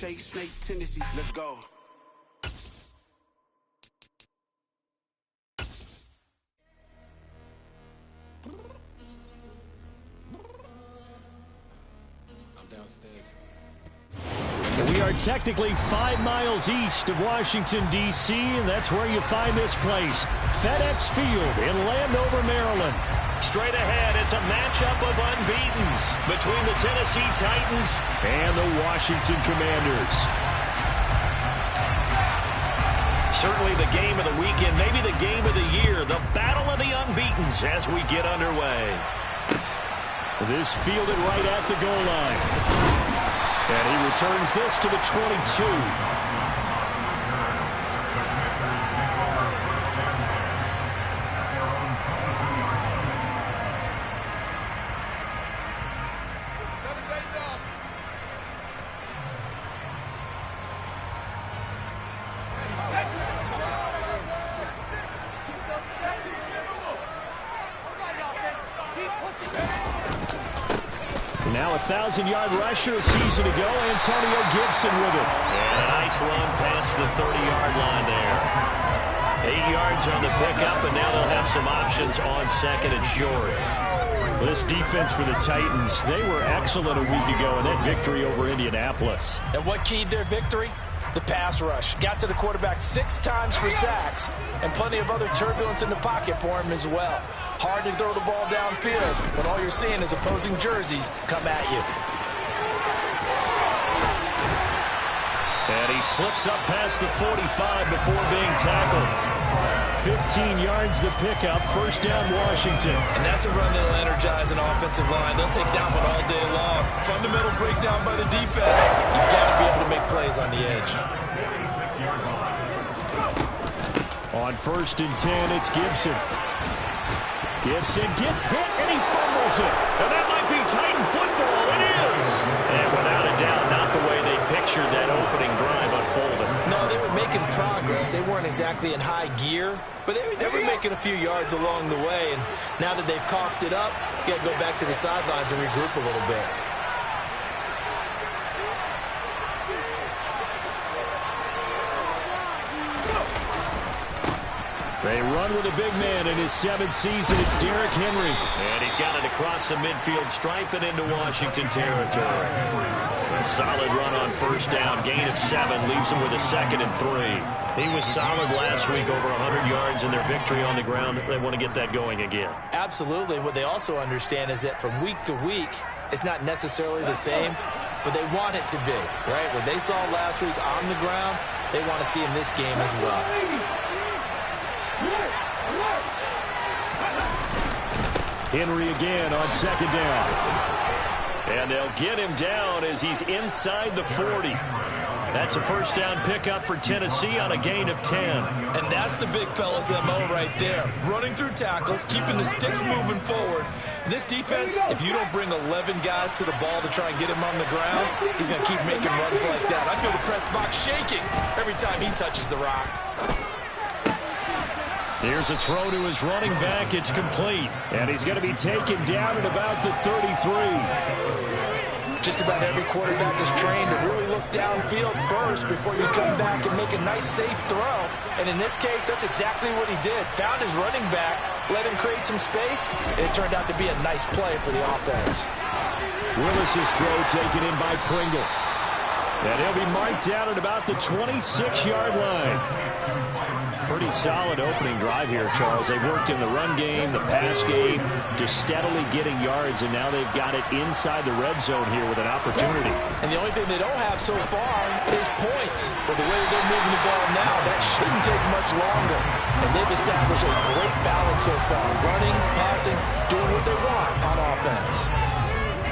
shake, snake tendency. Let's go. We are technically 5 miles east of Washington, D.C., and that's where you find this place, FedEx Field in Landover, Maryland. Straight ahead, it's a matchup of unbeatens between the Tennessee Titans and the Washington Commanders. Certainly the game of the weekend, maybe the game of the year, the battle of the unbeatens as we get underway. This fielded right at the goal line. And he returns this to the 22. Now a 1,000-yard rusher a season ago, Antonio Gibson with it. And a nice run past the 30-yard line there. 8 yards on the pickup, and now they'll have some options on second and short. This defense for the Titans, they were excellent a week ago in that victory over Indianapolis. And what keyed their victory? The pass rush. Got to the quarterback 6 times for sacks, and plenty of other turbulence in the pocket for him as well. Hard to throw the ball downfield when all you're seeing is opposing jerseys come at you. And he slips up past the 45 before being tackled. 15 yards the pickup, first down Washington. And that's a run that'll energize an offensive line. They'll take that one all day long. Fundamental breakdown by the defense. You've got to be able to make plays on the edge. On 1st and 10, it's Gibson. Gibson gets hit, and he fumbles it. And that might be Titan football. It is. And without a doubt, not the way they pictured that opening drive unfolding. No, they were making progress. They weren't exactly in high gear, but they were making a few yards along the way. And now that they've caulked it up, you got to go back to the sidelines and regroup a little bit. They run with a big man in his 7th season. It's Derrick Henry. And he's got it across the midfield stripe and into Washington territory. A solid run on first down. Gain of 7 leaves him with a 2nd and 3. He was solid last week, over 100 yards in their victory on the ground. They want to get that going again. Absolutely. What they also understand is that from week to week, it's not necessarily the same, but they want it to be, right? What they saw last week on the ground, they want to see in this game as well. Henry again on 2nd down. And they'll get him down as he's inside the 40. That's a first down pickup for Tennessee on a gain of 10. And that's the big fella's MO right there. Running through tackles, keeping the sticks moving forward. This defense, if you don't bring 11 guys to the ball to try and get him on the ground, he's going to keep making runs like that. I feel the press box shaking every time he touches the rock. Here's a throw to his running back. It's complete. And he's going to be taken down at about the 33. Just about every quarterback is trained to really look downfield first before you come back and make a nice, safe throw. And in this case, that's exactly what he did. Found his running back, let him create some space, and it turned out to be a nice play for the offense. Willis's throw taken in by Pringle. And he'll be marked down at about the 26-yard line. Pretty solid opening drive here, Charles. They've worked in the run game, the pass game, just steadily getting yards, and now they've got it inside the red zone here with an opportunity. And the only thing they don't have so far is points. But the way they're moving the ball now, that shouldn't take much longer. And they've established a great balance so far, running, passing, doing what they want on offense.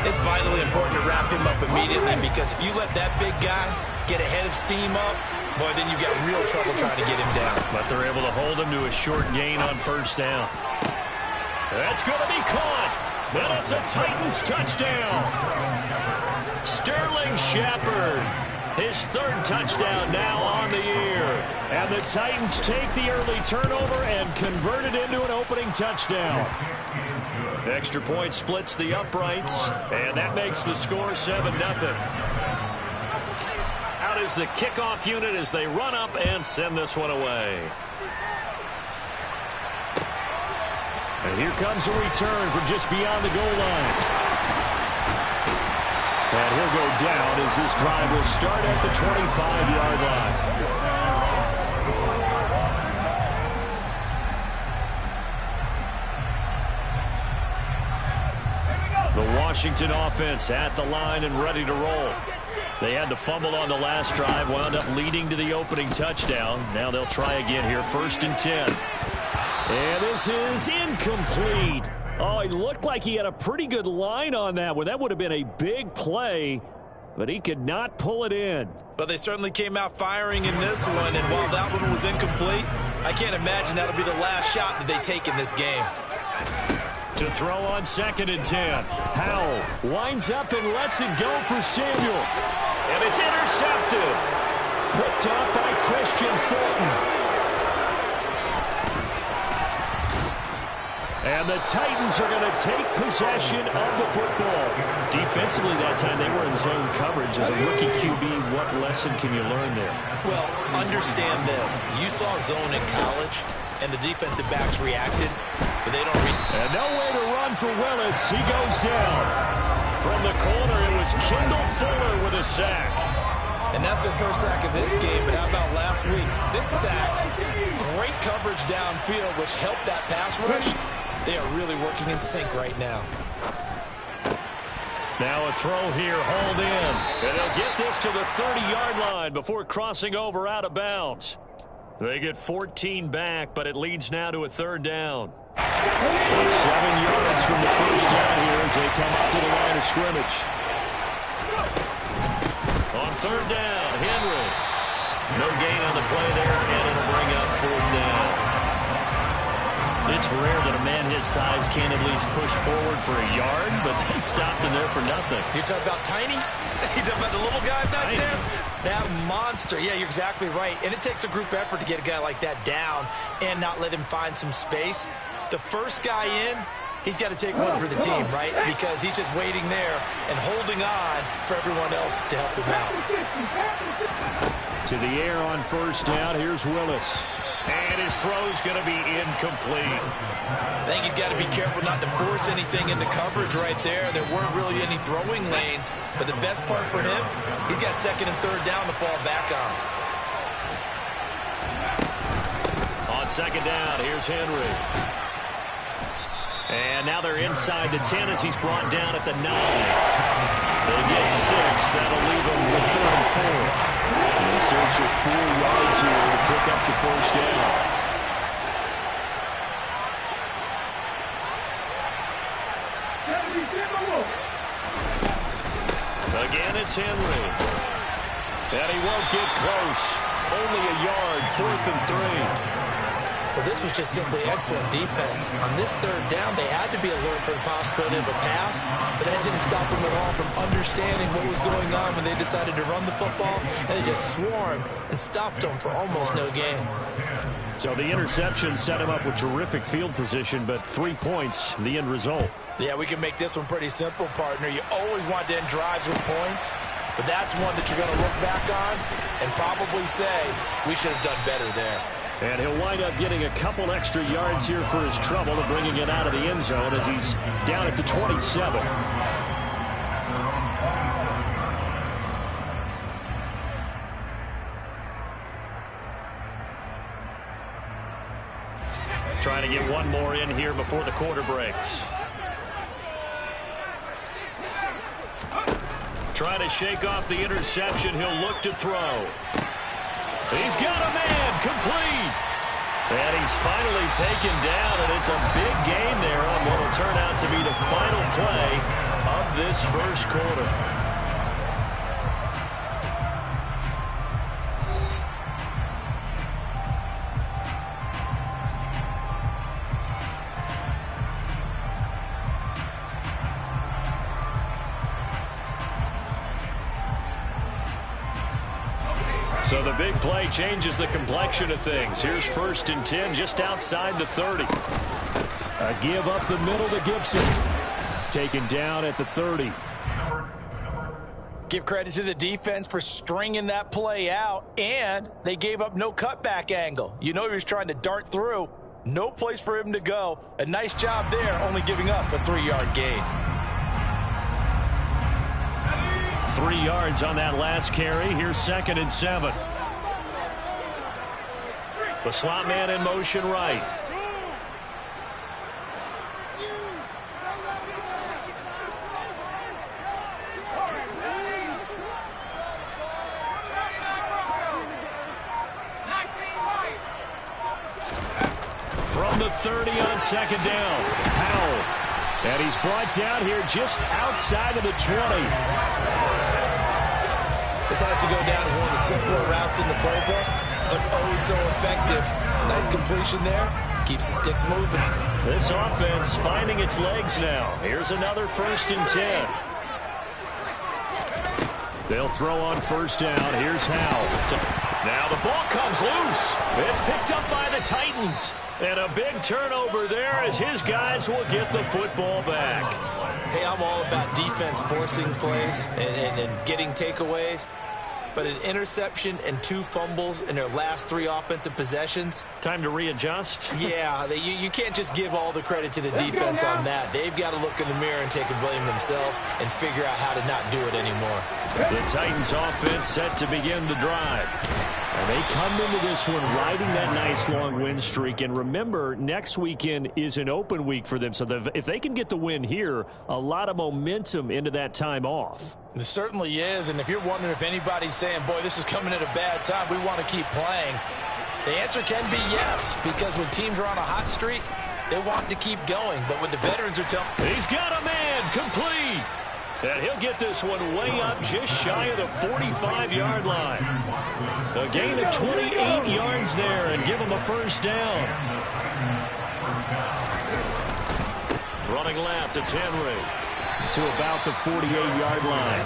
It's vitally important to wrap him up immediately, because if you let that big guy get a head of steam up, boy, then you got real trouble trying to get him down. But they're able to hold him to a short gain on first down. That's going to be caught. And it's a Titans touchdown. Sterling Shepard, his 3rd touchdown now on the year. And the Titans take the early turnover and convert it into an opening touchdown. Extra point splits the uprights, and that makes the score 7-0. is the kickoff unit as they run up and send this one away. And here comes a return from just beyond the goal line. And he'll go down as this drive will start at the 25-yard line. The Washington offense at the line and ready to roll. They had the fumble on the last drive, wound up leading to the opening touchdown. Now they'll try again here, 1st and 10. And this is incomplete. Oh, it looked like he had a pretty good line on that one. That would have been a big play, but he could not pull it in. But they certainly came out firing in this one, and while that one was incomplete, I can't imagine that'll be the last shot that they take in this game. To throw on 2nd and 10. Howell winds up and lets it go for Samuel. And it's intercepted. Picked up by Christian Fulton. And the Titans are going to take possession of the football. Defensively that time, they were in zone coverage. As a rookie QB, what lesson can you learn there? Well, understand this. You saw zone in college, and the defensive backs reacted, but they don't And no way to run for Willis. He goes down. From the corner, it was Kendall Fuller with a sack. And that's their first sack of this game, but how about last week? 6 sacks, great coverage downfield, which helped that pass rush. They are really working in sync right now. Now a throw here, hauled in. And they'll get this to the 30-yard line before crossing over out of bounds. They get 14 back, but it leads now to a 3rd down. 7 yards from the first down here as they come up to the line of scrimmage. On 3rd down, Henry. No gain on the play there, and it'll bring up 4th down. It's rare that a man his size can't at least push forward for a yard, but they stopped him there for nothing. You're talking about tiny? You're talking about the little guy back there? That monster. Yeah, you're exactly right. And it takes a group effort to get a guy like that down and not let him find some space. The first guy in, he's got to take one for the team, right? Because he's just waiting there and holding on for everyone else to help him out. To the air on 1st down, here's Willis. And his throw's going to be incomplete. I think he's got to be careful not to force anything into coverage right there. There weren't really any throwing lanes, but the best part for him, he's got 2nd and 3rd down to fall back on. On 2nd down, here's Henry. And now they're inside the 10 as he's brought down at the 9. They get 6. That'll leave them with 3rd and 4. In search of 4 yards here to pick up the 1st down. Again, it's Henry. And he won't get close. Only a yard, 4th and 3. Well, this was just simply excellent defense. On this 3rd down, they had to be alert for the possibility of a pass, but that didn't stop them at all from understanding what was going on when they decided to run the football, and they just swarmed and stuffed them for almost no gain. So the interception set him up with terrific field position, but 3 points, the end result. Yeah, we can make this one pretty simple, partner. You always want to end drives with points, but that's one that you're going to look back on and probably say, we should have done better there. And he'll wind up getting a couple extra yards here for his trouble of bringing it out of the end zone as he's down at the 27. Trying to get one more in here before the quarter breaks. Trying to shake off the interception. He'll look to throw. He's got a man, complete. And he's finally taken down, and it's a big gain there on what will turn out to be the final play of this first quarter. So the big play changes the complexion of things. Here's 1st and 10 just outside the 30. A give up the middle to Gibson. Taken down at the 30. Give credit to the defense for stringing that play out, and they gave up no cutback angle. You know he was trying to dart through. No place for him to go. A nice job there, only giving up a 3-yard gain. 3 yards on that last carry. Here's 2nd and 7. The slot man in motion right. From the 30 on 2nd down. Howell. And he's brought down here just outside of the 20. This has to go down as one of the simpler routes in the playbook, but oh so effective. Nice completion there. Keeps the sticks moving. This offense finding its legs now. Here's another 1st and 10. They'll throw on 1st down. Here's Howell. Now the ball comes loose. It's picked up by the Titans. And a big turnover there as his guys will get the football back. Hey, I'm all about defense forcing plays and getting takeaways. But an interception and 2 fumbles in their last 3 offensive possessions. Time to readjust? Yeah, you can't just give all the credit to the defense on that. They've got to look in the mirror and take the blame themselves and figure out how to not do it anymore. The Titans offense set to begin the drive. And they come into this one riding that nice long win streak. And remember, next weekend is an open week for them. So if they can get the win here, a lot of momentum into that time off. It certainly is. And if you're wondering if anybody's saying, boy, this is coming at a bad time, we want to keep playing, the answer can be yes. Because when teams are on a hot streak, they want to keep going. But what the veterans are telling... He's got a man complete. And he'll get this one way up just shy of the 45-yard line. A gain of 28 yards there and give him a 1st down. Running left, it's Henry. To about the 48-yard line.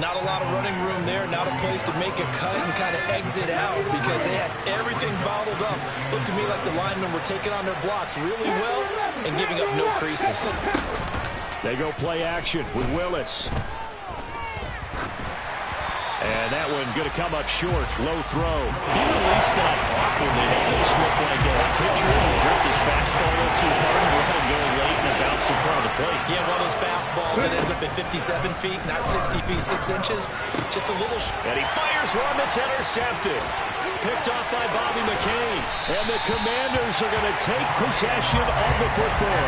Not a lot of running room there. Not a place to make a cut and kind of exit out because they had everything bottled up. Looked to me like the linemen were taking on their blocks really well and giving up no creases. They go play action with Willis. And that one going to come up short. Low throw. He released that awkwardly. It almost looked like a pitcher who gripped his fastball a little too hard and let it go late and it bounced in front of the plate. Yeah, one of those fastballs that ends up at 57 feet, not 60 feet, 6 inches. Just a little... And he fires one that's intercepted. Picked off by Bobby McCain. And the Commanders are going to take possession of the football.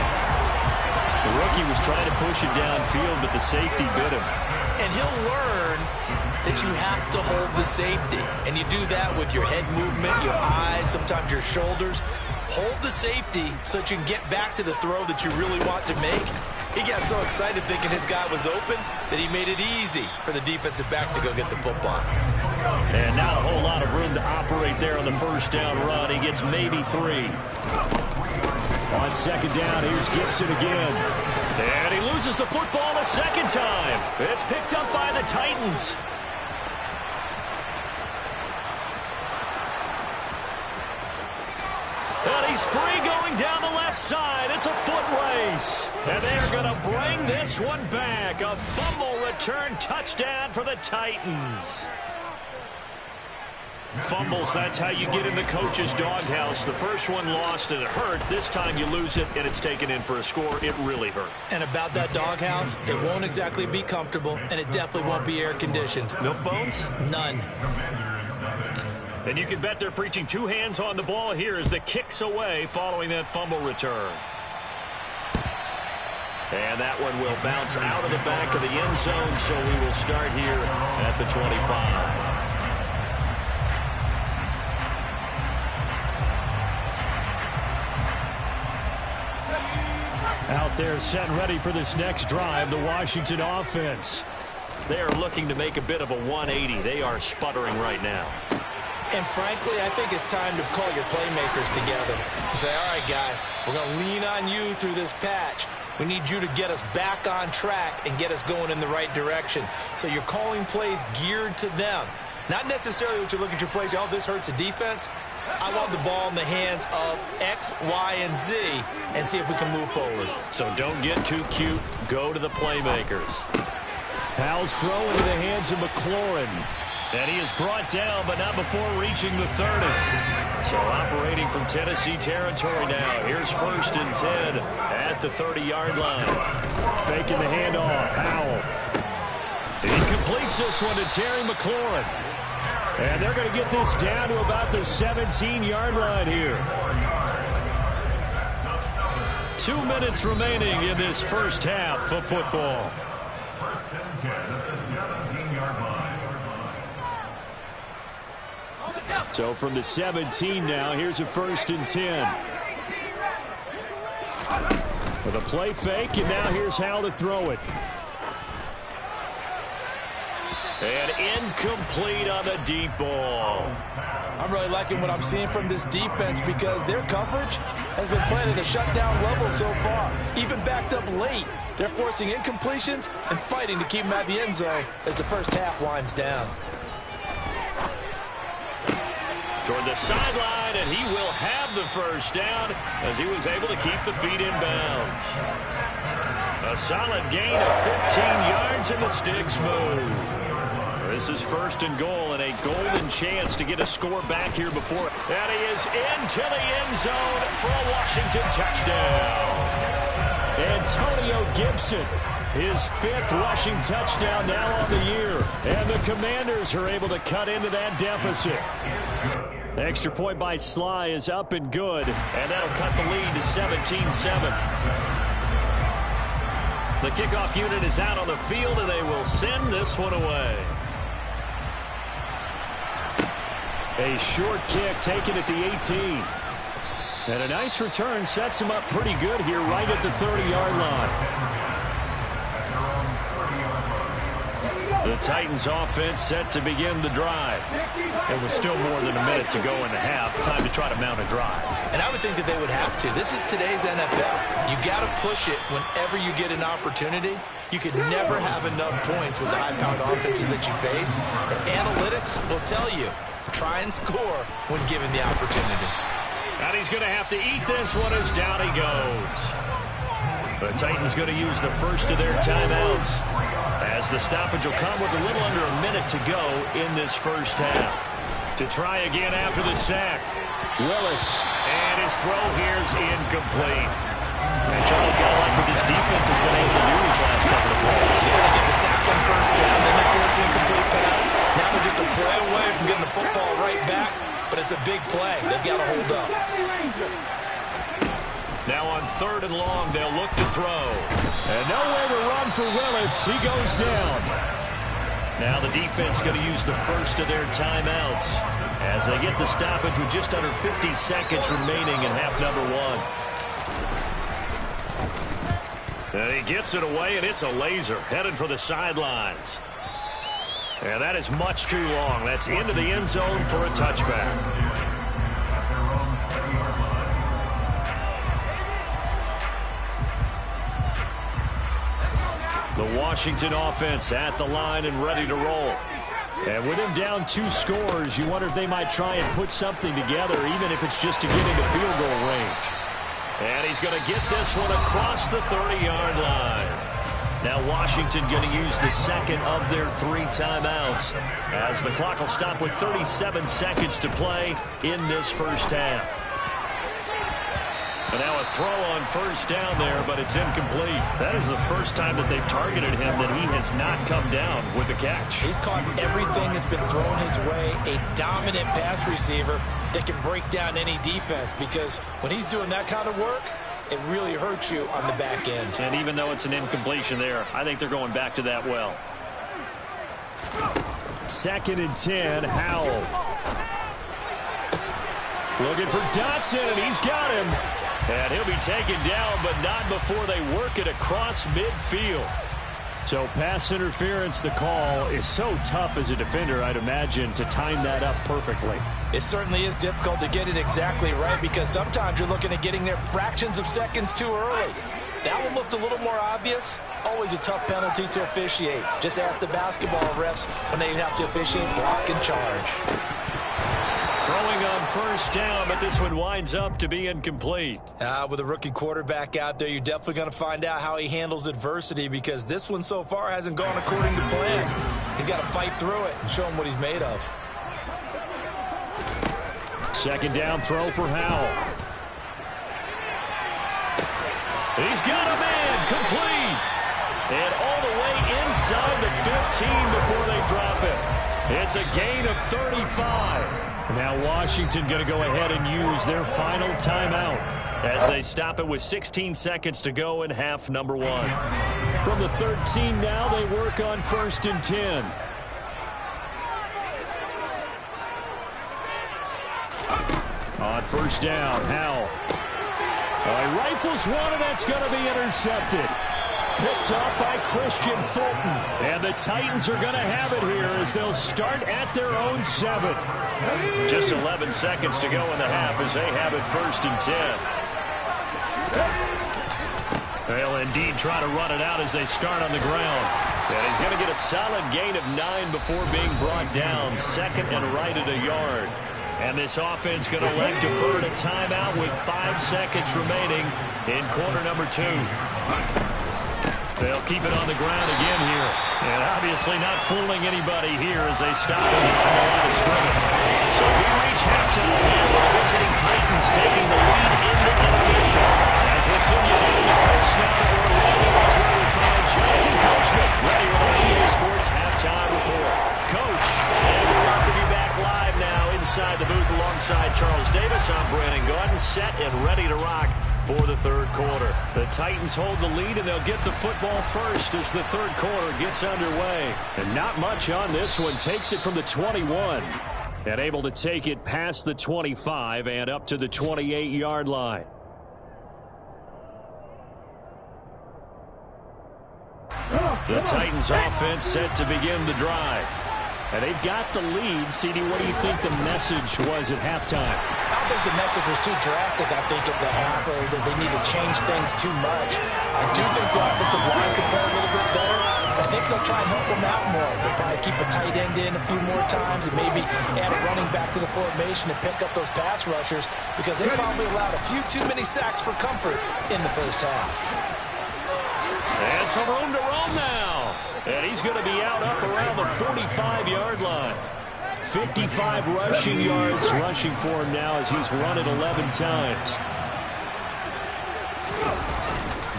The rookie was trying to push it downfield, but the safety bit him. And he'll learn that you have to hold the safety. And you do that with your head movement, your eyes, sometimes your shoulders. Hold the safety so that you can get back to the throw that you really want to make. He got so excited thinking his guy was open that he made it easy for the defensive back to go get the football. And not a whole lot of room to operate there on the 1st down run. He gets maybe 3. On 2nd down, here's Gibson again. And he loses the football a 2nd time. It's picked up by the Titans. And he's free going down the left side. It's a foot race. And they're going to bring this one back. A fumble return touchdown for the Titans. Fumbles, that's how you get in the coach's doghouse. The first one lost and it hurt. This time you lose it and it's taken in for a score. It really hurt. And about that doghouse, it won't exactly be comfortable and it definitely won't be air-conditioned. Milk bones? None. And you can bet they're preaching 2 hands on the ball here as the kick's away following that fumble return. And that one will bounce out of the back of the end zone, so we will start here at the 25. Out there set and ready for this next drive, the Washington offense. They are looking to make a bit of a 180. They are sputtering right now. And frankly, I think it's time to call your playmakers together and say, all right, guys, we're going to lean on you through this patch. We need you to get us back on track and get us going in the right direction. So you're calling plays geared to them. Not necessarily what you look at your plays, oh, this hurts the defense. I want the ball in the hands of X, Y, and Z and see if we can move forward. So don't get too cute. Go to the playmakers. Howell's throw into the hands of McLaurin. And he is brought down, but not before reaching the 30. So operating from Tennessee territory now. Here's 1st and 10 at the 30-yard line. Faking the handoff. Howell. He completes this one to Terry McLaurin. And they're going to get this down to about the 17-yard line here. 2 minutes remaining in this first half of football. So from the 17 now, here's a 1st and 10. With a play fake, and now here's Howell to throw it. And incomplete on the deep ball. I'm really liking what I'm seeing from this defense because their coverage has been playing at a shutdown level so far. Even backed up late, they're forcing incompletions and fighting to keep them at the end zone as the first half winds down. Toward the sideline, and he will have the first down as he was able to keep the feet in bounds. A solid gain of 15 yards, and the sticks move. This is 1st and goal, and a golden chance to get a score back here before. And he is into the end zone for a Washington touchdown. Antonio Gibson, his 5th rushing touchdown now on the year. And the Commanders are able to cut into that deficit. The extra point by Sly is up and good, and that'll cut the lead to 17-7. The kickoff unit is out on the field, and they will send this one away. A short kick taken at the 18. And a nice return sets him up pretty good here right at the 30-yard line. The Titans offense set to begin the drive. It was still more than a minute to go in the half. Time to try to mount a drive. And I would think that they would have to. This is today's NFL. You got to push it whenever you get an opportunity. You can never have enough points with the high-powered offenses that you face. And analytics will tell you, try and score when given the opportunity. And he's going to have to eat this one as down he goes. The Titans going to use the first of their timeouts, as the stoppage will come with a little under a minute to go in this first half. To try again after the sack, Willis, and his throw here is incomplete. And Charles got to like what this defense has been able to do these last couple of plays. Yeah, they get the sack on 1st down, then they force the incomplete pass. Now they're just a play away from getting the football right back, but it's a big play. They've got to hold up. Now on 3rd and long, they'll look to throw. And nowhere to run for Willis. He goes down. Now the defense going to use the first of their timeouts as they get the stoppage with just under 50 seconds remaining in half number 1. And he gets it away, and it's a laser headed for the sidelines. And that is much too long. That's into the end zone for a touchback. The Washington offense at the line and ready to roll. And with him down 2 scores, you wonder if they might try and put something together, even if it's just to get into field goal range. And he's going to get this one across the 30-yard line. Now Washington going to use the second of their 3 timeouts, as the clock will stop with 37 seconds to play in this first half. And now a throw on 1st down there, but it's incomplete. That is the first time that they've targeted him that he has not come down with a catch. He's caught everything that's been thrown his way. A dominant pass receiver that can break down any defense, because when he's doing that kind of work, it really hurts you on the back end. And even though it's an incompletion there, I think they're going back to that well. 2nd and 10, Howell. Looking for Dotson, and he's got him. And he'll be taken down, but not before they work it across midfield. So pass interference, the call, is so tough as a defender, I'd imagine, to time that up perfectly. It certainly is difficult to get it exactly right, because sometimes you're looking at getting there fractions of seconds too early. That one looked a little more obvious. Always a tough penalty to officiate. Just ask the basketball refs when they have to officiate block and charge. Throwing on first down, but this one winds up to be incomplete. With a rookie quarterback out there, you're definitely going to find out how he handles adversity, because this one so far hasn't gone according to plan. He's got to fight through it and show him what he's made of. Second down throw for Howell. He's got a man, complete. And all the way inside the 15 before they drop it. It's a gain of 35. Now Washington going to go ahead and use their final timeout as they stop it with 16 seconds to go in half number 1. From the 13 now, they work on 1st and 10. On first down, Howell. He rifles one, and that's going to be intercepted. Picked up by Christian Fulton. And the Titans are going to have it here as they'll start at their own 7. Just 11 seconds to go in the half as they have it 1st and 10. They'll indeed try to run it out as they start on the ground. And he's going to get a solid gain of 9 before being brought down. Second and right at a yard. And this offense going to elect to burn a timeout with 5 seconds remaining in quarter number 2. They'll keep it on the ground again here. And obviously not fooling anybody here as they stop him on the line of scrimmage. So we reach halftime here with the visiting Titans taking the lead in the intermission. As we send you down the coast now to Orlando, that's where we find Jonathan Coachman ready with our EA Sports halftime report. Coach, and we welcome you back live now inside the booth alongside Charles Davis. I'm Brandon Gaudin, set and ready to rock for the third quarter. The Titans hold the lead, and they'll get the football first as the third quarter gets underway. And not much on this one. Takes it from the 21 and able to take it past the 25 and up to the 28-yard line. The Titans offense set to begin the drive. And they've got the lead. CD, what do you think the message was at halftime? I don't think the message was too drastic, I think, at the half, or that they need to change things too much. I do think the offensive line could play a little bit better. I think they'll try and help them out more. They'll probably keep a tight end in a few more times and maybe add a running back to the formation to pick up those pass rushers, because they probably allowed a few too many sacks for comfort in the first half. And some room to roam now. And he's going to be out up around the 45-yard line. 55 rushing yards rushing for him now as he's run it 11 times.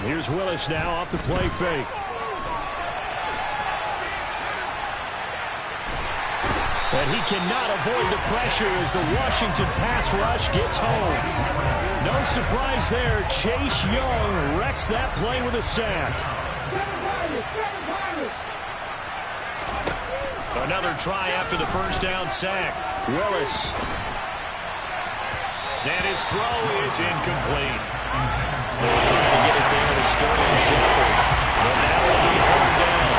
Here's Willis now off the play fake. And he cannot avoid the pressure as the Washington pass rush gets home. No surprise there. Chase Young wrecks that play with a sack. Another try after the first down sack. Willis. And his throw is incomplete. They're trying to get it there to Sterling Shepard. But now it'll be third down.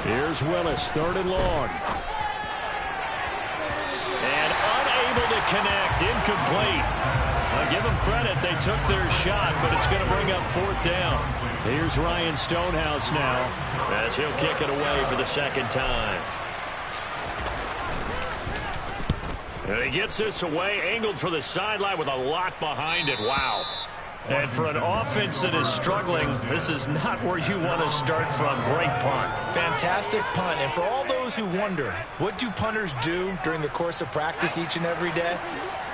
Here's Willis, 3rd and long. And unable to connect, incomplete. I'll give them credit, they took their shot, but it's going to bring up 4th down. Here's Ryan Stonehouse now as he'll kick it away for the second time. And he gets this away, angled for the sideline with a lock behind it. Wow. And for an offense that is struggling, this is not where you want to start from. Great punt. Fantastic punt. And for all those who wonder, what do punters do during the course of practice each and every day?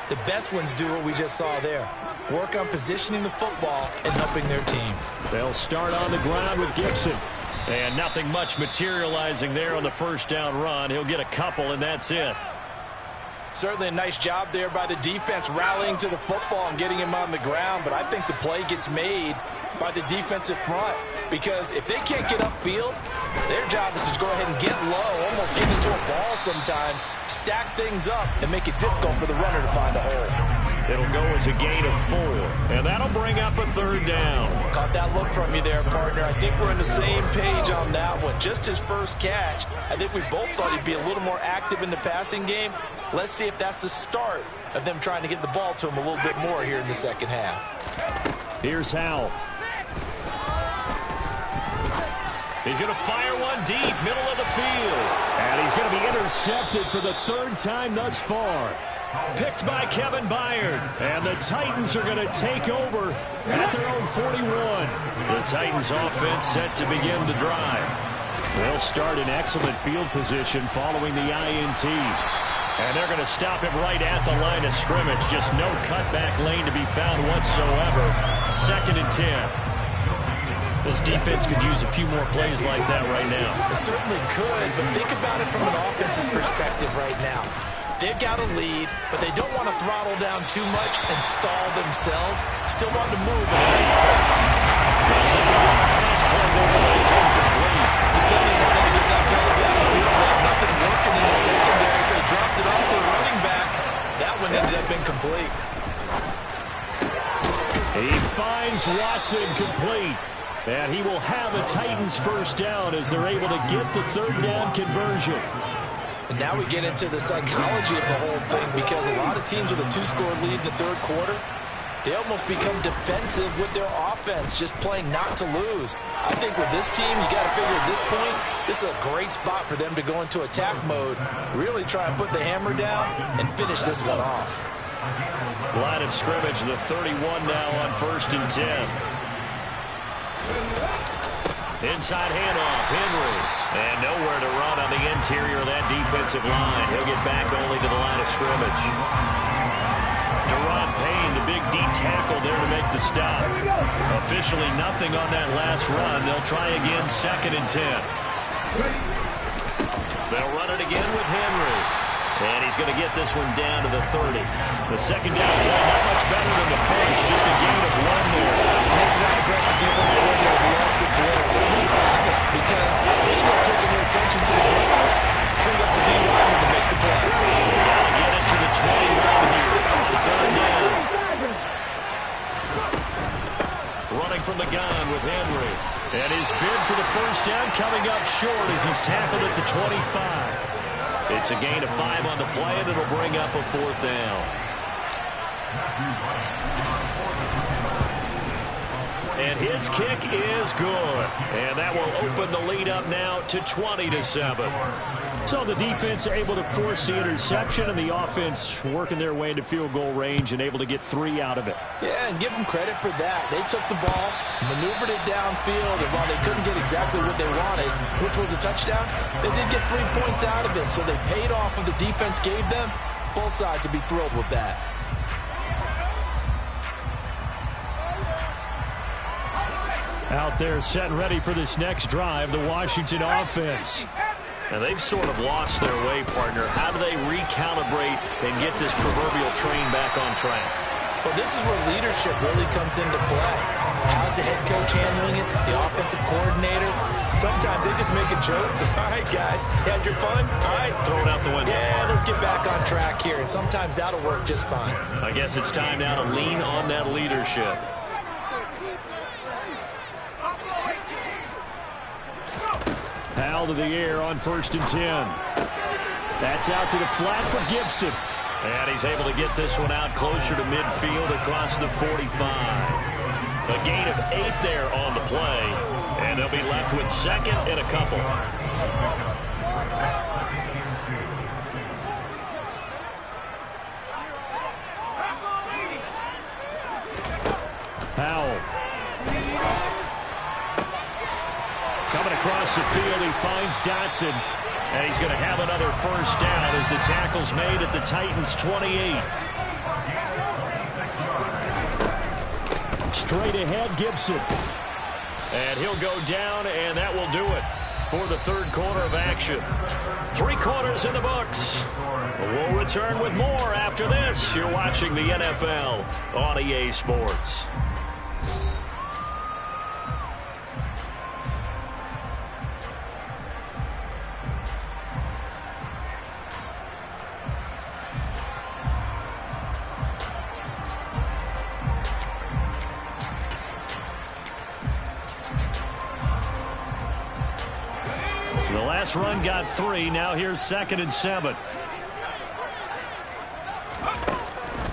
The best ones do what we just saw there. Work on positioning the football and helping their team. They'll start on the ground with Gibson. And nothing much materializing there on the first down run. He'll get a couple, and that's it. Certainly a nice job there by the defense rallying to the football and getting him on the ground, but I think the play gets made by the defensive front, because if they can't get upfield, their job is to go ahead and get low, almost get into a ball sometimes, stack things up, and make it difficult for the runner to find a hole. It'll go as a gain of 4, and that'll bring up a 3rd down. Caught that look from you there, partner. I think we're on the same page on that one. Just his first catch, I think we both thought he'd be a little more active in the passing game. Let's see if that's the start of them trying to get the ball to him a little bit more here in the second half. Here's Howell. He's going to fire one deep, middle of the field. And he's going to be intercepted for the third time thus far. Picked by Kevin Byard. And the Titans are going to take over at their own 41. The Titans offense set to begin the drive. They'll start in excellent field position following the INT. And they're going to stop him right at the line of scrimmage. Just no cutback lane to be found whatsoever. 2nd and 10. This defense could use a few more plays like that right now. It certainly could, but think about it from an offense's perspective right now. They've got a lead, but they don't want to throttle down too much and stall themselves. Still want to move at a nice pace. The second down pass play there, it's incomplete. You tell me wanted to get that ball downfield, but nothing working in the secondary, so they dropped it off to the running back. That one ended up incomplete. He finds Watson complete. And he will have a Titans first down as they're able to get the third down conversion. And now we get into the psychology of the whole thing, because a lot of teams with a 2-score lead in the third quarter, they almost become defensive with their offense, just playing not to lose. I think with this team, you got to figure at this point, this is a great spot for them to go into attack mode, really try and put the hammer down and finish this one off. Line of scrimmage, the 31 now on 1st and 10. Inside handoff, Henry. And nowhere to run on the interior of that defensive line. He'll get back only to the line of scrimmage. Deron Payne, the big D tackle there to make the stop. Officially nothing on that last run. They'll try again, 2nd and 10. They'll run it again with Henry. And he's going to get this one down to the 30. The second down play, not much better than the first, just a gain of 1 there. And this is why aggressive defense coordinators love to blitz. It needs to happen because they end up taking their attention to the blitzers, freed up the D lineman to make the play. Now to get it to the 21 here on 3rd down. Running from the gun with Henry. And his bid for the first down coming up short as he's tackled at the 25. It's a gain of 5 on the play, and it'll bring up a 4th down. And his kick is good. And that will open the lead up now to 20-7. So the defense able to force the interception, and the offense working their way into field goal range and able to get 3 out of it. Yeah, and give them credit for that. They took the ball, maneuvered it downfield, and while they couldn't get exactly what they wanted, which was a touchdown, they did get 3 points out of it. So they paid off what the defense gave them. Both sides would be thrilled with that. Out there set and ready for this next drive, the Washington offense. And they've sort of lost their way, partner. How do they recalibrate and get this proverbial train back on track? Well, this is where leadership really comes into play. How's the head coach handling it? The offensive coordinator? Sometimes they just make a joke. All right, guys, had your fun? All right, throw it out the window. Yeah, let's get back on track here. And sometimes that'll work just fine. I guess it's time now to lean on that leadership. Powell to the air on 1st and 10. That's out to the flat for Gibson. And he's able to get this one out closer to midfield across the 45. A gain of 8 there on the play. And they'll be left with 2nd and a couple. Powell. Coming across the field, he finds Dotson. And he's going to have another first down as the tackle's made at the Titans' 28. Straight ahead, Gibson. And he'll go down, and that will do it for the third quarter of action. 3 quarters in the books. We'll return with more after this. You're watching the NFL on EA Sports. The last run got 3. Now here's 2nd and 7.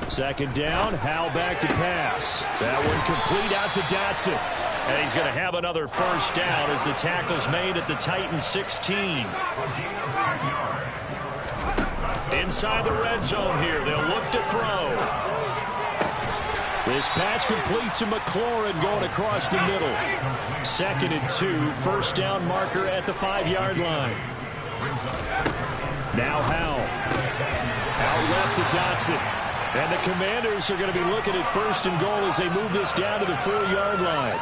Second down. Howell back to pass. That one complete out to Dotson. And he's going to have another first down as the tackle's made at the Titans 16. Inside the red zone here. They'll look to throw. This pass complete to McLaurin going across the middle. 2nd and 2. First down marker at the 5-yard line. Now Howell. Out left to Dotson. And the Commanders are going to be looking at 1st and goal as they move this down to the 4-yard line.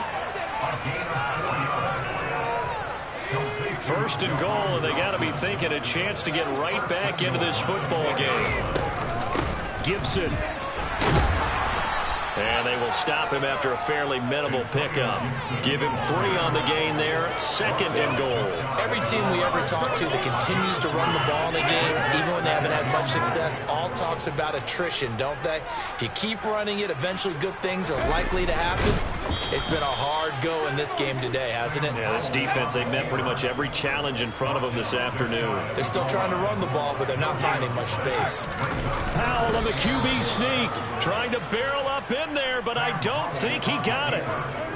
1st and goal, and they got to be thinking a chance to get right back into this football game. Gibson. And they will stop him after a fairly minimal pickup. Give him 3 on the gain there. 2nd and goal. Every team we ever talk to that continues to run the ball in a game, even when they haven't had much success, all talks about attrition, don't they? If you keep running it, eventually good things are likely to happen. It's been a hard go in this game today, hasn't it? Yeah, this defense, they've met pretty much every challenge in front of them this afternoon. They're still trying to run the ball, but they're not finding much space. Howell on the QB sneak, trying to barrel up in there, but I don't think he got it.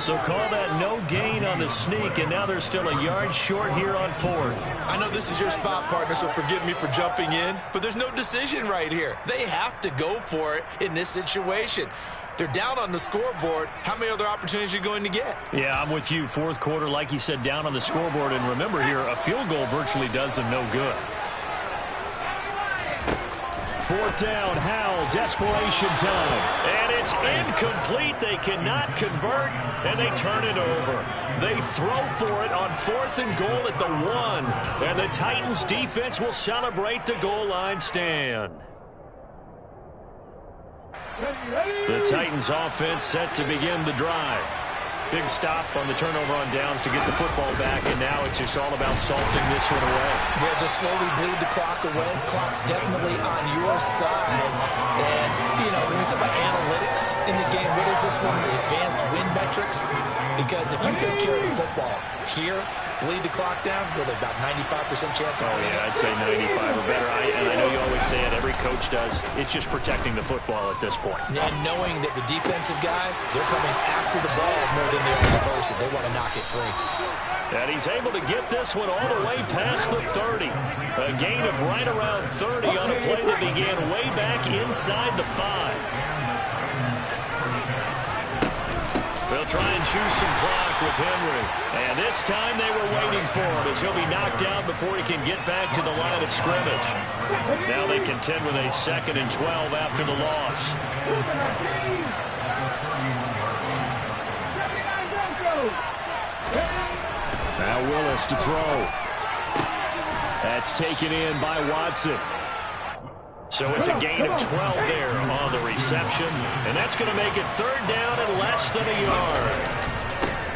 So call that no gain on the sneak, and now they're still a yard short here on 4th. I know this is your spot, partner, so forgive me for jumping in, but there's no decision right here. They have to go for it in this situation. They're down on the scoreboard. How many other opportunities are you going to get? Yeah, I'm with you. 4th quarter, like you said, down on the scoreboard. And remember here, a field goal virtually does them no good. 4th down, Howell, desperation time. And it's incomplete. They cannot convert, and they turn it over. They throw for it on 4th and goal at the 1. And the Titans defense will celebrate the goal line stand. The Titans offense set to begin the drive. Big stop on the turnover on downs to get the football back, and now it's just all about salting this one away. Yeah, just slowly bleed the clock away. Clock's definitely on your side. And, you know, when we talk about analytics in the game, what is this one? The advanced win metrics? Because if you take care of the football here, bleed the clock down, with about 95% chance of winning. Yeah, I'd say 95 or better. And I know you always say it, every coach does. It's just protecting the football at this point. And knowing that the defensive guys, they're coming after the ball more than they are the person. They want to knock it free. And he's able to get this one all the way past the 30. A gain of right around 30 on a play that began way back inside the 5. They'll try and choose some clock with Henry. And this time they were waiting for him as he'll be knocked down before he can get back to the line of scrimmage. Now they contend with a 2nd and 12 after the loss. Now Willis to throw. That's taken in by Watson. So it's a gain of 12 there on the reception. And that's going to make it 3rd down and less than a yard.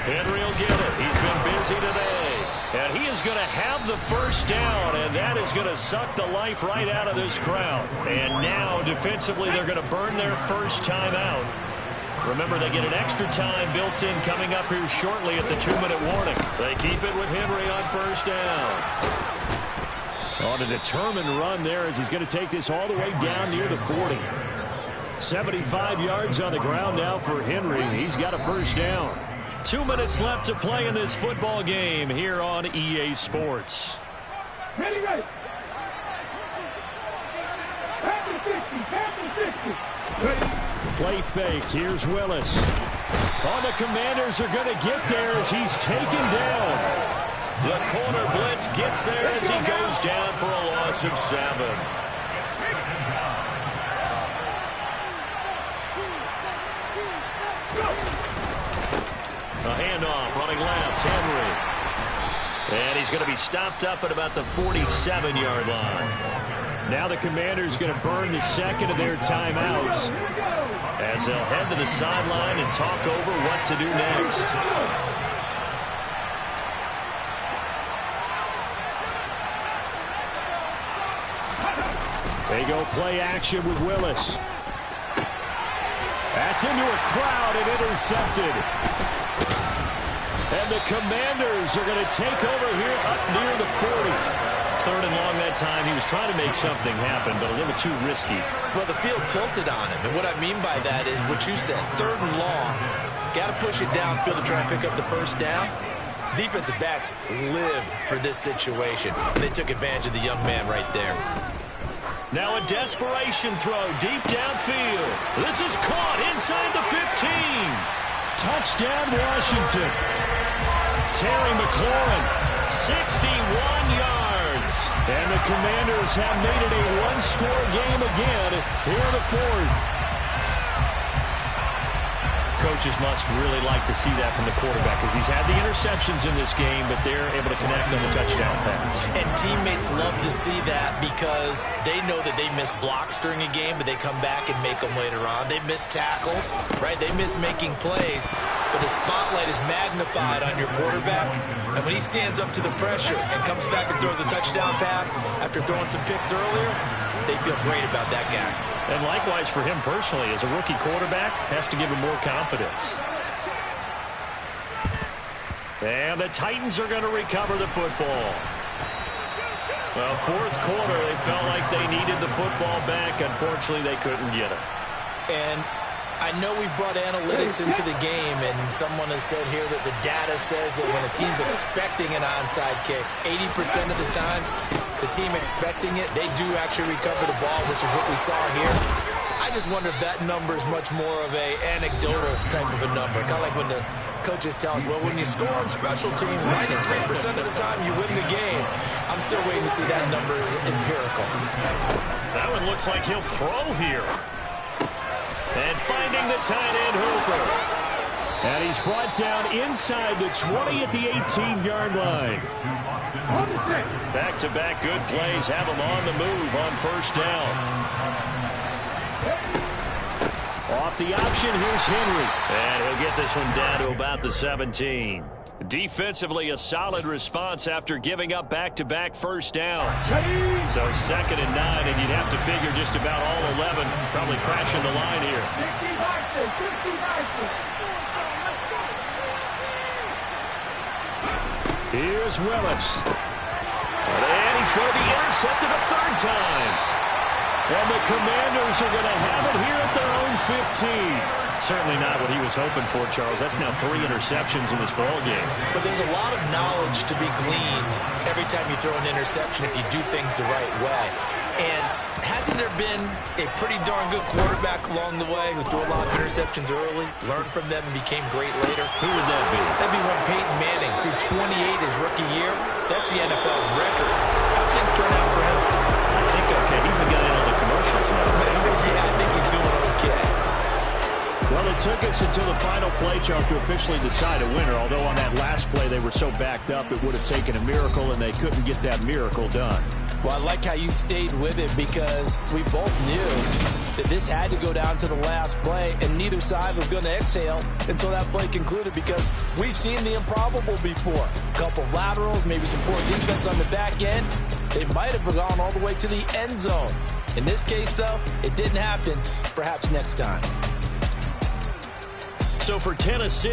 Henry will get it. He's been busy today. And he is going to have the first down, and that is going to suck the life right out of this crowd. And now, defensively, they're going to burn their first time out. Remember, they get an extra time built in coming up here shortly at the 2-minute warning. They keep it with Henry on first down. On a determined run there as he's going to take this all the way down near the 40. 75 yards on the ground now for Henry. He's got a first down. 2 minutes left to play in this football game here on EA Sports. Ready. Play fake. Here's Willis. Oh, the Commanders are going to get there as he's taken down. The corner blitz gets there as he goes down for a loss of 7. A handoff, running left, Henry. And he's going to be stopped up at about the 47-yard line. Now the Commanders going to burn the 2nd of their timeouts as they'll head to the sideline and talk over what to do next. They go play action with Willis. That's into a crowd and intercepted. And the Commanders are going to take over here up near the 40. 3rd and long that time. He was trying to make something happen, but a little too risky. Well, the field tilted on him. And what I mean by that is what you said. 3rd and long. Got to push it downfield to try and pick up the first down. Defensive backs live for this situation. And they took advantage of the young man right there. Now a desperation throw deep downfield. This is caught inside the 15. Touchdown, Washington. Terry McLaurin, 61 yards. And the Commanders have made it a one-score game again here in the fourth. Coaches must really like to see that from the quarterback because he's had the interceptions in this game, but they're able to connect on the touchdown pass. And teammates love to see that because they know that they miss blocks during a game, but they come back and make them later on. They miss tackles, right? They miss making plays, but the spotlight is magnified on your quarterback. And when he stands up to the pressure and comes back and throws a touchdown pass after throwing some picks earlier, they feel great about that guy. And likewise for him personally, as a rookie quarterback, has to give him more confidence. And the Titans are going to recover the football. Well, fourth quarter, they felt like they needed the football back. Unfortunately, they couldn't get it. And I know we brought analytics into the game, and someone has said here that the data says that when a team's expecting an onside kick, 80% of the time, the team expecting it, they do actually recover the ball, which is what we saw here. I just wonder if that number is much more of a anecdotal type of a number. Kind of like when the coaches tell us, well, when you score on special teams, 93% of the time you win the game. I'm still waiting to see that number is empirical. That one looks like he'll throw here. And finding the tight end, Hooper. And he's brought down inside the 20 at the 18-yard line. Back-to-back good plays have him on the move on first down. Off the option, here's Henry. And he'll get this one down to about the 17. Defensively, a solid response after giving up back-to-back first downs. So 2nd and 9, and you'd have to figure just about all 11 probably crashing the line here. Here's Willis. And he's going to be intercepted a third time. And the Commanders are going to have it here at their own 15. Certainly not what he was hoping for, Charles. That's now 3 interceptions in this ball game. But there's a lot of knowledge to be gleaned every time you throw an interception if you do things the right way. And hasn't there been a pretty darn good quarterback along the way who threw a lot of interceptions early, learned from them, and became great later? Who would that be? That'd be one Peyton Manning threw 28 his rookie year. That's the NFL record. How things turn out for him? I think okay. He's the guy in all the commercials now. Yeah, I think he's doing okay. Well, it took us until the final play, Charles, to officially decide a winner. Although on that last play they were so backed up, it would have taken a miracle, and they couldn't get that miracle done. Well, I like how you stayed with it because we both knew that this had to go down to the last play, and neither side was going to exhale until that play concluded because we've seen the improbable before. A couple of laterals, maybe some poor defense on the back end. They might have gone all the way to the end zone. In this case, though, it didn't happen. Perhaps next time. So for Tennessee.